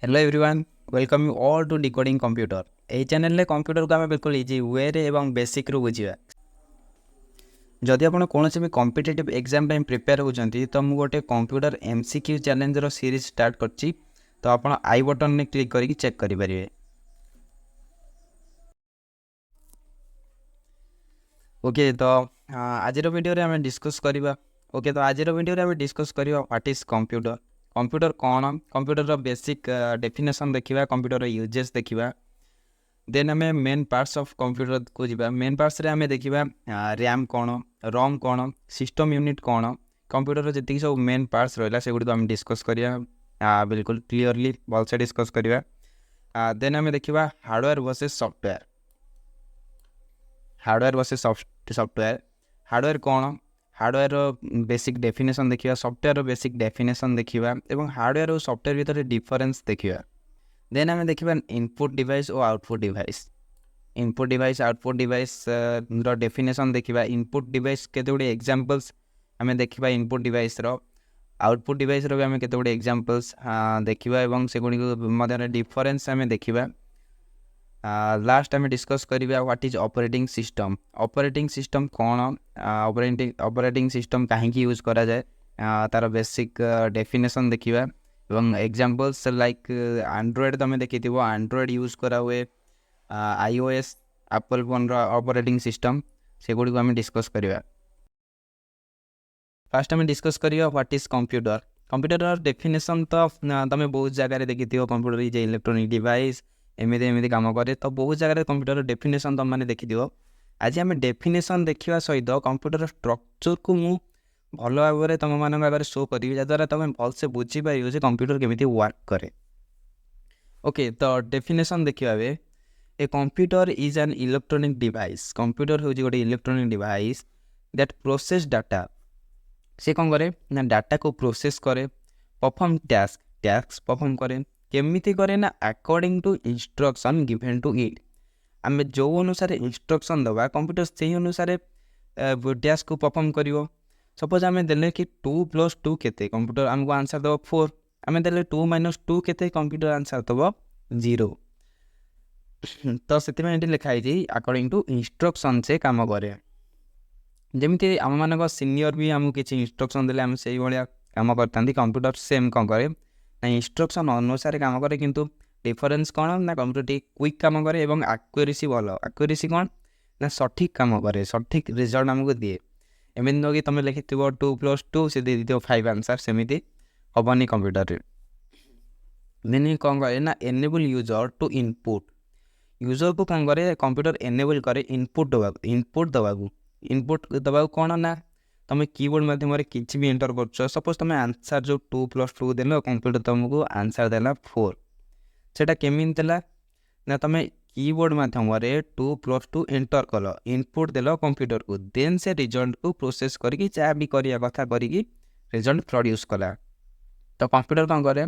Hello everyone, welcome you all to decoding computer. यही channel रे computer को आम बिल्कुल इजी वे रे एवं बेसिक रु बुझा। जदि आप कौन भी कॉम्पिटिटिव एग्जाम प्रिपेयर होती तो मुझे गोटे computer MCQ challenger series start करची, तो आप आई बटन में क्लिक करके चेक करेंगे। ओके, तो आज वीडियो आम डिस्कस करवा। ओके, तो आज वीडियो आम डिस्कस करवा व्हाट इज कंप्यूटर, कंप्यूटर कौन, कंप्यूटर बेसिक डेफिनेशन देखा, कंप्यूटर यूजेस देखा। देन आम मेन पार्ट्स ऑफ कंप्यूटर को जीवा। मेन पार्ट्स रे आम देखा रैम कौन, रोम कौन, सिस्टम यूनिट कौन, कंप्यूटर जी सब मेन पार्ट्स रहा से गुड़ आम डिस्कस करिया बिल्कुल क्लीयरली भलसे डिस्कस करिया। देन आम देखा hardware versus software, hardware versus software. Hardware कौन, हार्डवेयर बेसिक डेफिनेशन देखा, सॉफ्टवेयर बेसिक डेफिनेशन देखा और हार्डवेयर और सॉफ्टवेयर भितर डिफरेंस देखा। देन आम देखा इनपुट डिवाइस और output device. Input device output device definition देखा। इनपुट डिवाइस केते गुडे एग्जांपल्स आम देखा, इनपुट डिवाइस आउटपुट डिवाइस भी आम केते गुडे एग्जांपल्स देखा और से गुडी डिफरेंस आम देखा। लास्ट आम डिस्कस करिबा what is operating system. Operating system कौन, ऑपरेटिंग सिस्टम कहीं यूज करा जाए, तार बेसिक डेफिनेशन देखा और एग्जांपल्स लाइक एंड्रॉयड तुम देखी एंड्रॉयड यूज करा हुए, iOS Apple phone operating system से गुडी आम डिस्कस करिबा। फास्ट आम डिस्कस करिया what is computer. Computer definition तो तुम बहुत जगह देखी, कंप्यूटर इज इलेक्ट्रोनिक डिवाइस एमती एमती काम करे, तो बहुत जगह कंप्यूटर डेफिनेशन तुम मैंने देखी। आज आम डेफिनेशन देखा सहित कंप्यूटर स्ट्रक्चर को मु भल भाव में तुम मान आगे शो करी, जद्वारा तुम भलसे बुझीपार कंप्यूटर केमी वर्क करे। ओके, तो डेफिनेशन देखा, a computer is an electronic device. Computer हूँ गोटे electronic device that process data. से कौन करे ना डाटा को प्रोसेस करे, परफॉर्म टास्क, टास्क परफॉर्म करे। केमिति करे ना according to instruction given to it. आम जो अनुसार इंस्ट्रक्शन दवा कंप्यूटर से ही अनुसार टास्क को परफॉर्म करिवो। सपोज आम देले कि 2 + 2 केते, कंप्यूटर आमको आंसर दब 4। आम देले 2 - 2 केते, कंप्यूटर आंसर दब 0। तो से लिखाई अकॉर्डिंग टू इंस्ट्रक्शन से काम करे। जमीती आम मान सीनियर भी आमको किसी इंस्ट्रक्शन देले आम से भाया काम करता। कंप्यूटर सेम कौन करे ना इंस्ट्रक्शन अनुसार काम करे, किंतु डिफरेंस कौन ना कंप्यूटर क्विक काम करे और एक्यूरेसी भल। एक्यूरेसी कौन ना सठिक काम करे, सठिक रिजल्ट आमको दिए। एमती नुह कि तुम लिखि 2 + 2 से दे दी 5 आंसर, सेमती हेनी कंप्यूटर। देन कौन करे ना enable user to input. User को कौन करे कंप्यूटर एनेबल करे इनपुट दवा, इनपुट दवा कौन ना तुम कीबोर्ड माध्यम किसी भी एंटर कर। सपोज तुम आंसर जो 2 + 2 देल, कंप्यूटर तुमको आंसर देला 4। सेटा केमी देला ना तुम कीबोर्ड माध्यम 2 + 2 एंटर कल, इनपुट देल कंप्यूटर को, देन से रिजल्ट को प्रोसेस करके जहाँ भी करिया कथा करिकी रिजल्ट प्रोड्यूस कला। तो कंप्यूटर कौन करे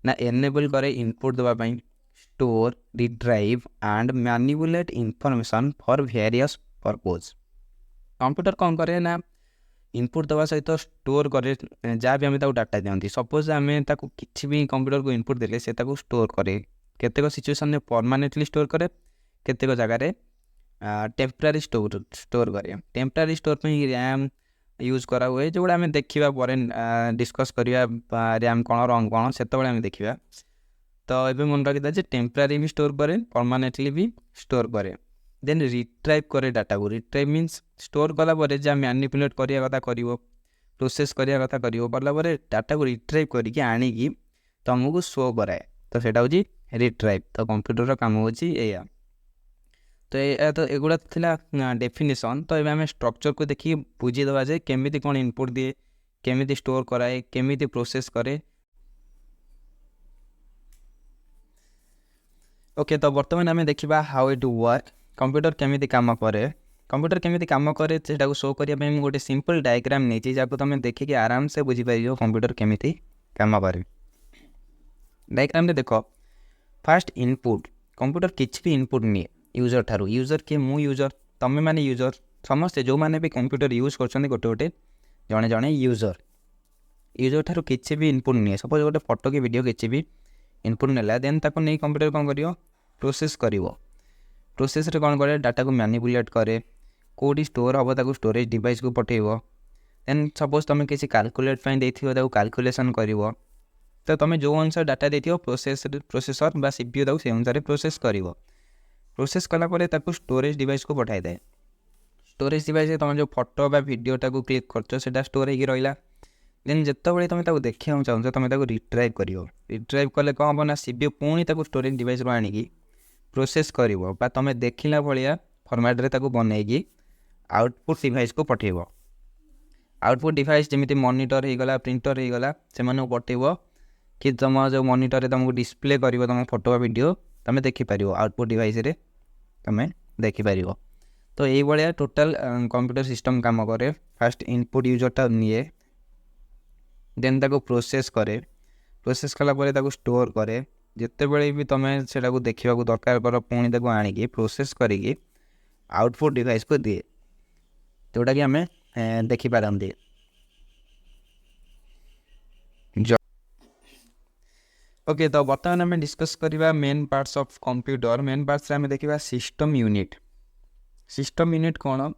ना एनेबल करे इनपुट देवाई, store, retrieve and manipulate information for various purpose. Computer कौन करे ना इनपुट दवा सहित स्टोर करे जहाँ भी आम डाटा दिखती। सपोज आम किसी भी कंप्यूटर को इनपुट देले से स्टोर करे, केतेक सिचुएशन परमानेंटली स्टोर करे, केतेक जगह टेम्परारी स्टोर करे। टेम्परारी स्टोर में रैम यूज करा हुए, जो आम देखा पर डिस्कस करिया रैम कौन रोम कौन से देखा। तो ये मन रखी था टेम्परारी भी स्टोर करे, परमानेंटली भी स्टोर करे। देन रिट्राइव करे डाटा को। रिट्राइव मीन्स स्टोर कलापर जहाँ मैनिपुलेट करिया कथा करिवो, प्रोसेस करिया कथा करिवो, कलापर डाटा को रिट्राइव करके आनिकी तुमको शो कराए, तो सेटा होची रिट्राइव। तो कंप्यूटर काम होची एया। तो एगुड़ा थिला डेफिनेशन। तो ये आम स्ट्रक्चर को देखिए बुझीदवा जे केमिति कौन इनपुट दिए, केमिति स्टोर कराए, केमिति प्रोसेस करे। ओके, तो बर्तमान आम देखा हाउ इट वर्क, कंप्यूटर केमिति काम करे। कंप्यूटर केमिति काम करे से शो करने गोटे सिंपल डायग्राम नहीं जहाँ तुम देखिए आराम से बुझीपार कंप्यूटर केमिति काम करे। डायग्राम रे देख, फास्ट इनपुट, कंप्यूटर किसी भी इनपुट निए यूजर ठारू। यूजर किए मु यूजर, तुम मैंने यूजर, समस्ते जो मैंने भी कंप्यूटर यूज कर गोटे गोटे जड़े जड़े यूजर। यूजर ठारू किसी भी इनपुट निए। सपोज गोटे फोटो कि वीडियो किसी भी इनपुट नेला देन ताको नहीं कंप्यूटर कौन करियो प्रोसेस करिवो प्रोसेस रे कौन करे डाटा को मैनिपुलेट करे कोडी स्टोर हम ताको स्टोरेज डिवाइस को पठेइबो देन सपोज तुम किसी कैलकुलेट फाइन देथियो ताको कैलकुलेशन करिवो तो तुम जो अनुसार डाटा देथियो प्रोसेसर बा सीपीयू ताको से अनुसार प्रोसेस करिवो प्रोसेस कला परे ताको स्टोरेज डिवाइस को पठाई दे स्टोरेज डिवाइस तुम जो फोटो बा वीडियोटा को क्लिक करछो सेटा स्टोर होगी रहिला देन जितेबाला तुम देखा चाहो तुम रिट्राइव कर रिट्राइव कले कौन हम ना सीपीयू पुणी स्टोरेज डिवाइस रू आणिकी प्रोसेस कर तुम देखला भाया फॉर्मेट रे बनईकी आउटपुट डिवाइस को पठेब आउटपुट डिवाइस जमी मॉनिटर हो गला प्रिंटर हो गला से पठेब कि तुम जो मॉनिटर तुमको डिस्प्ले कर तुम फोटो वीडियो तुम देखिपार आउटपुट डिवाइस रे तुम देखिपार तो ये भाया टोटाल कंप्यूटर सिस्टम काम करे फास्ट इनपुट यूजरटा निए देन ताको प्रोसेस करे प्रोसेस कला परे ताको स्टोर करे जिते बड़े भी तुम से देखा दरकार कर पुणी ताको आणिकी प्रोसेस करिकी आउटपुट डिवाइस को दिए जोटा कि आम देखिपारती ओके तो बर्तमान आम डिस्कस करवा main parts of computer main parts आम देखा सिस्टम यूनिट कौन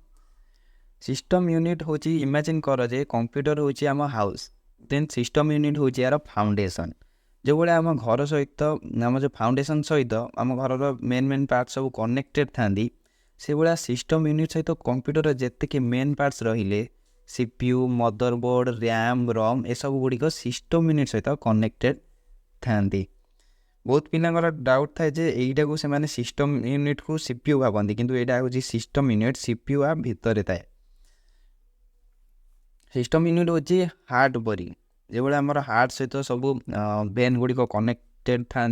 सिस्टम यूनिट हूँ इमेजिन कर जे कंप्यूटर हूँ आम हाउस देन सिस्टम यूनिट हूँ यार फाउंडेशन जो भाई आम घर सहित आम जो फाउंडेशन सहित आम घर मेन पार्ट सब कनेक्टेड था से भाया सिस्टम यूनिट सहित कंप्यूटर जितकी मेन पार्ट्स रहिले सीपीयू मदरबोर्ड रैम रॉम ए सब गुड़िक सिस्टम यूनिट सहित कनेक्टेड था बहुत पिला डाउट थाए जे एटा को से सिस्टम यूनिट को सीपीयू भावती किंतु एटा हूँ सिस्टम यूनिट सीपीयू आ भितर थाए सिस्टम यूनिट हूँ हार्ट परी जो भाई आम हार्ट सहित सब वेन गुड़िक कनेक्टेड था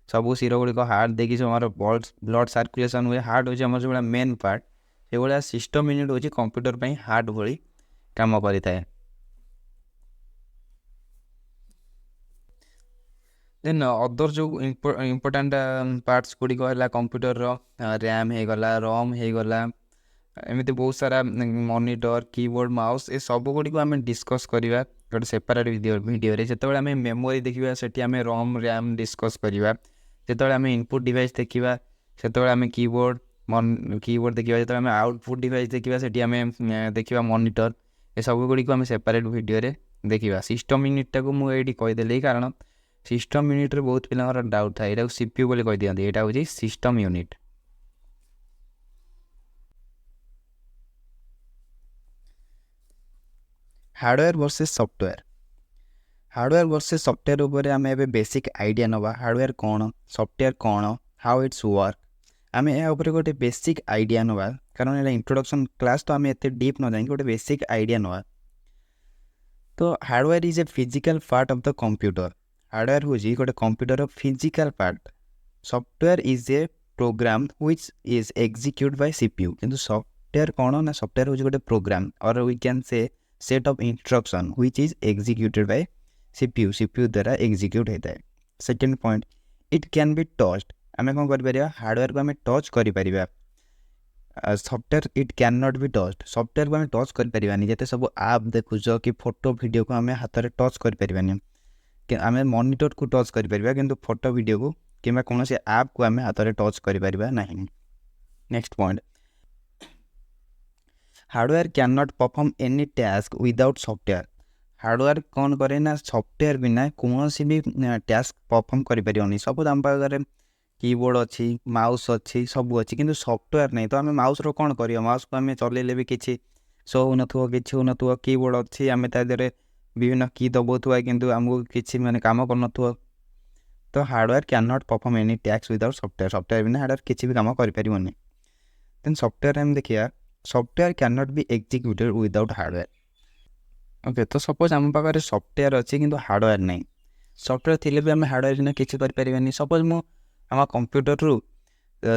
सब शिर गुड़िक हार्ट देखिए आम ब्लड सर्कुलेशन हुए हार्ट हूँ आम जो मेन पार्ट से भाया सिस्टम यूनिट हूँ कंप्यूटर पर हार्ट भली काम करें देन अदर जो इम्पोर्टाट पार्ट्स गुड़िक है कंप्यूटर रैम हो गला रॉम हो गला एमती बहुत सारा मॉनिटर कीबोर्ड माउस ये सब गुड़िक आम डिस्कस करवा गोटे सेपरेट वीडियो जो आम मेमोरी देखा से आम रॉम रैम डिस्कस करवा जो आम इनपुट डिवाइस देखा से आम कीबोर्ड देखा जो आम आउटपुट डिवाइस देखा से आम देखा मॉनिटर ये सब गुड़िक आम सेपरेट वीडियो देखा सिस्टम यूनिटा को मुझे कहीदेली कारण सिस्टम यूनिट रे बहुत पिला डाउट था यहाँ सीपीयू बोली कही दिखाते यहाँ हूँ system unit hardware versus software उपर आम ए बेसिक आइडिया नवा हार्डवेयर कौन सॉफ्टवेयर कौन हाउ इट्स वर्क आम या गोटे बेसिक आइडिया नवा कारण ये इंट्रोडक्शन क्लास तो आम एत डीप न जाए गोटे बेसिक आइडिया नवा तो hardware is a physical part of the computer hardware हूँ गोटे computer physical part software is a program which is execute by CPU किंतु सॉफ्टवेयर कौन ना सॉफ्टवेयर हूँ गोटे प्रोग्राम और we can say set of instruction which is executed by CPU द्वारा execute होता है second point it can be touched आम कौन कर हार्डवेयर को आम टच कर software it can not be touched software को आम टच कर जिते सब आप देखुच कि फोटो वीडियो को आम हाथ में टच कर आम मॉनिटर को टच कर किंतु फोटो वीडियो को कि कौन से ऐप को आम हाथ में टच कर next point hardware can not perform any task without software hardware कौन करे ना सॉफ्टवेयर बिना कौन सी भी टास्क परफॉर्म कर सब आम पाखे कीबोर्ड अच्छी माउस अच्छी सब अच्छी किंतु सॉफ्टवेयर नहीं तो आम माउस रो कौन कर माउस को आम चलैले भी किसी शो हो न कीबोर्ड अच्छी आम तादेह विभिन्न की दबाउवा किंतु आमको किसी माने काम कर तो hardware can not perform any task without software बिना हार्डवेयर किसी भी काम कर देन सॉफ्टवेयर आम देखिए software can not be executed without hardware okay तो सपोज आम पाखे सॉफ्टवेयर अच्छी किंतु हार्डवेयर नहीं सॉफ्टवेयर थिले भी आम हार्डवेयर बिना किसी करें सपोज मु आम कंप्यूटर रू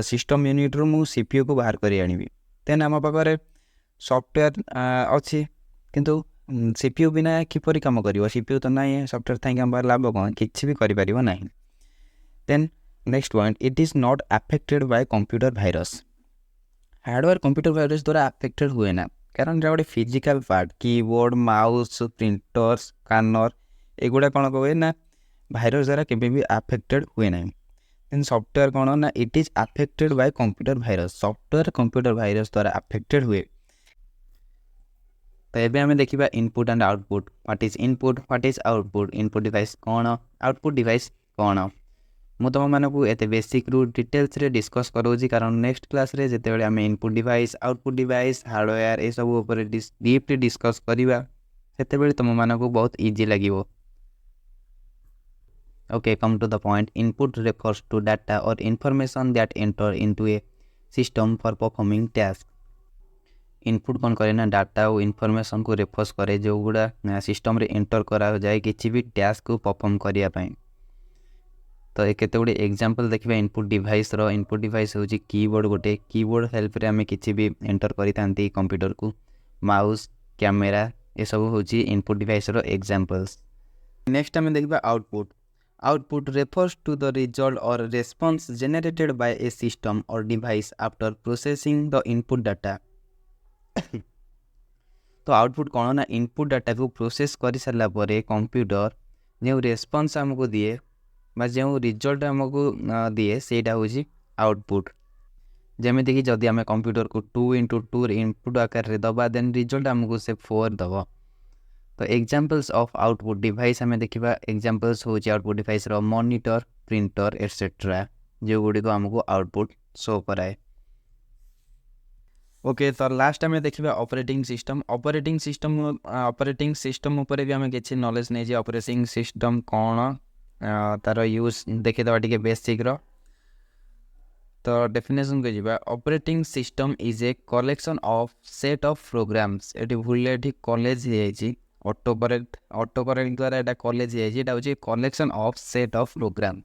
सिस्टम यूनिट रू मु सीपीयू को बाहर कर आनी देन आम पाखे सॉफ्टवेयर अच्छी किंतु सीपीयू बिना किपरि काम कर सीपीयू तो ना सॉफ्टवेयर थी आम लाभ कौन किसी भी कर ना then next point it is not affected by computer virus hardware computer virus द्वारा अफेक्टेड हुए ना कारण जो गोटे physical part keyboard mouse printer scanner एगुड़ा कौन हुए ना भाइरस द्वारा केबे भी अफेक्टेड हुए ना। देन सॉफ्टवेयर कौन ना it is affected by computer virus, software computer virus द्वारा अफेक्टेड हुए। तो एबे हमें देखिबा input and output, what is input what is output, input device कौन आउटपुट डिवाइस कौन। मु तुम मानक एत बेसिक रु डिटेल्स रे डिस्कस करोजी, कारण नेक्स्ट क्लास रे जेते बेले आमे input device output device hardware ए सब ऊपर डीपली डिस्कस करिवा, सेते बेले तुम मानक बहुत easy लागिवो। Okay, come to the point. Input refers to data or information that enter into a system for performing task. Input कौन करे ना डाटा और इनफॉरमेशन को रेफर्स करे जो गुड़ा सिस्टम रे एंटर करा जाए किसी भी टास्क को परफॉर्म करिया पाए। तो ये केते गुडे एग्जांपल देखिबा इनपुट डिवाइस रो। इनपुट डिवाइस होची कीबोर्ड, गोटे कीबोर्ड हेल्प रे हमें किसी भी एंटर करि थांती कंप्यूटर को। माउस, कैमरा ये सब होची इनपुट डिवाइस रो एग्जांपल्स। नेक्स्ट हमें देखिबा output. Output refers to the result or response generated by a system or device after processing the input data. तो आउटपुट कौन ना इनपुट डाटा को प्रोसेस कर सारा पर कंप्यूटर जो रेस्पॉन्स हमको दिए बा जो रिजल्ट हमको दिए सेटा होची आउटपुट। जमीती कि जदि आम कंप्यूटर को 2x2 इनपुट आकार दबा देन रिजल्ट हमको से 4 दबा। तो एग्जांपल्स ऑफ आउटपुट डिवाइस हमें देखिबा एग्जांपल्स हो आउटपुट डिवाइस रो मॉनिटर, प्रिंटर एटसेट्रा जो गुडी को हमको आउटपुट शो कराए। ओके, तो लास्ट हमें देखिबा ऑपरेटिंग सिस्टम। ऑपरेटिंग सिस्टम ऊपर भी हमें किछि नॉलेज नै जे ऑपरेटिंग सिस्टम कोन तार यूज देखि दबा टिके बेसिक रो। तो डेफिनेशन को जीवा operating system is a collection of set of programs. एटी भूलले एटी कॉलेज हे जाइछि ऑटो करेक्ट द्वारा एटा कॉलेज हे जाइछि। एटा होछि collection of set of program.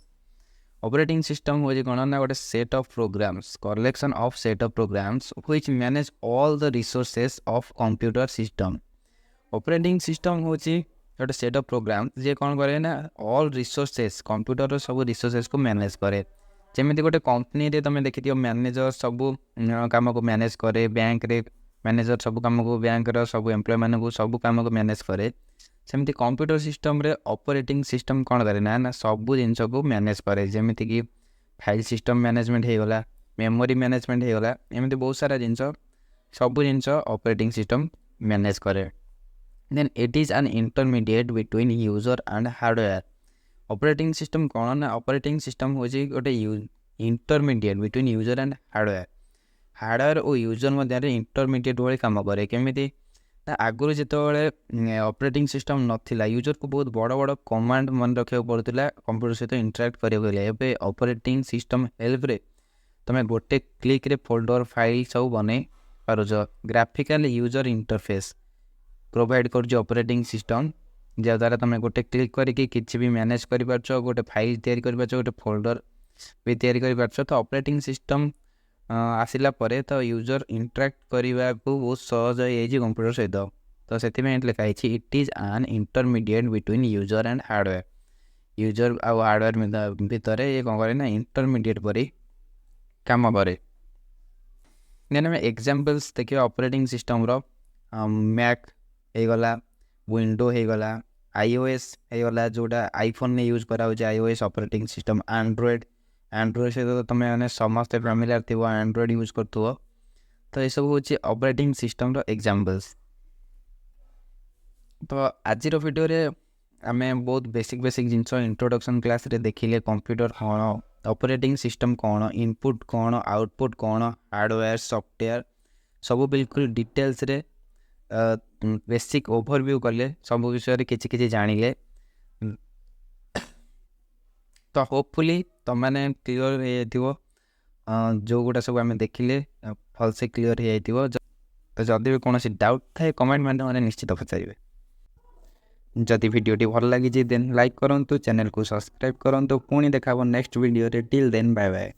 Operating system होछि कोन ना गोटे set of programs, collection of set of programs which manage all the resources of computer system. Operating system होछि गोटे सेट ऑफ प्रोग्राम जे कोन करे ना ऑल रिसोर्सेस कंप्यूटर रो सब रिसोर्सेस को मैनेज करे। जमीती गोटे कंपनी रे तुम देखि मैनेजर सब काम को मैनेज करे, बैंक रे मैनेजर सब काम को बैंक रो सब एम्प्लॉय मान को सब काम को मैनेज करे, सेमती कंप्यूटर सिस्टम रे ऑपरेटिंग सिस्टम कौन करे ना सब जिनस को मैनेज करे। जमीती कि फाइल सिस्टम मैनेजमेंट हो गला, मेमोरी मैनेजमेंट हो गला, एमती बहुत सारा जिनस सब जिनस ऑपरेटिंग सिस्टम मैनेज करे। Then it is an intermediate between user and hardware. Operating system कौन ना ऑपरेटिंग सिस्टम होची गोटे intermediate between user and hardware और यूजर मध्य इंटरमीडिएट भाई काम करे। केमिति ना आगुरी जिते ऑपरेटिंग सिस्टम नथिला यूजर को बहुत बड़ बड़ कमांड मन रखा पड़ता कंप्यूटर सहित इंटराक्ट करें। ऑपरेटिंग सिस्टम हेल्प रे तुम गोटे क्लिक रे फोल्डर फाइल सब बने पारुछ। ग्राफिकल यूजर इंटरफेस प्रोवाइड कर ऑपरेटिंग सिस्टम जद्वारा तुम गोटे क्लिक करके किसी भी मैनेज कर पार्छ, गोटे फाइल तैयारी कर पार्छ, गोटे फोल्डर भी तैयारी कर पार्छ। तो ऑपरेटिंग सिस्टम आसिला परे तो यूजर इंटराक्ट करने को बहुत सहज हो कंप्यूटर सहित। तो से लिखाई it is an intermediate between user and hardware. User आउ हार्डवेयर भितर ये कौन करे ना इंटरमीडिएट पर काम करे। देन आम एग्जांपल्स देखिए ऑपरेटिंग सिस्टम रो मैक हो गला, विंडो हो गला, iOS हो गला जोटा आईफोन ने यूज करा iOS ऑपरेटिंग सिस्टम। एंड्रॉयड से तो तुम मैंने समस्त फैमिलियर थी एंड्रॉयड यूज करथुव। तो ये सब होची ऑपरेटिंग सिस्टम रो एग्जांपल्स। तो आज वीडियो रे आमे बहुत बेसिक जिनस इंट्रोडक्शन क्लास रे देखिले कंप्यूटर कौन, ऑपरेटिंग सिस्टम कौन, इनपुट कौन, आउटपुट कौन, हार्डवेयर सॉफ्टवेयर सब बिल्कुल डिटेल्स रे बेसिक ओवरव्यू कले सब विषय किसी जानिले। तो होपफुली तुम मैंने क्लीयर हो जो गुटा सब आम देखिले भल से क्लीयर हो। तो जदि भी कौन डाउट थाए कमेंट माध्यम निश्चित पचारे। जदि वीडियोटी भल लगी देन लाइक करूँ, चैनल को सब्सक्राइब करूँ। पुणी देखा next video till then bye bye.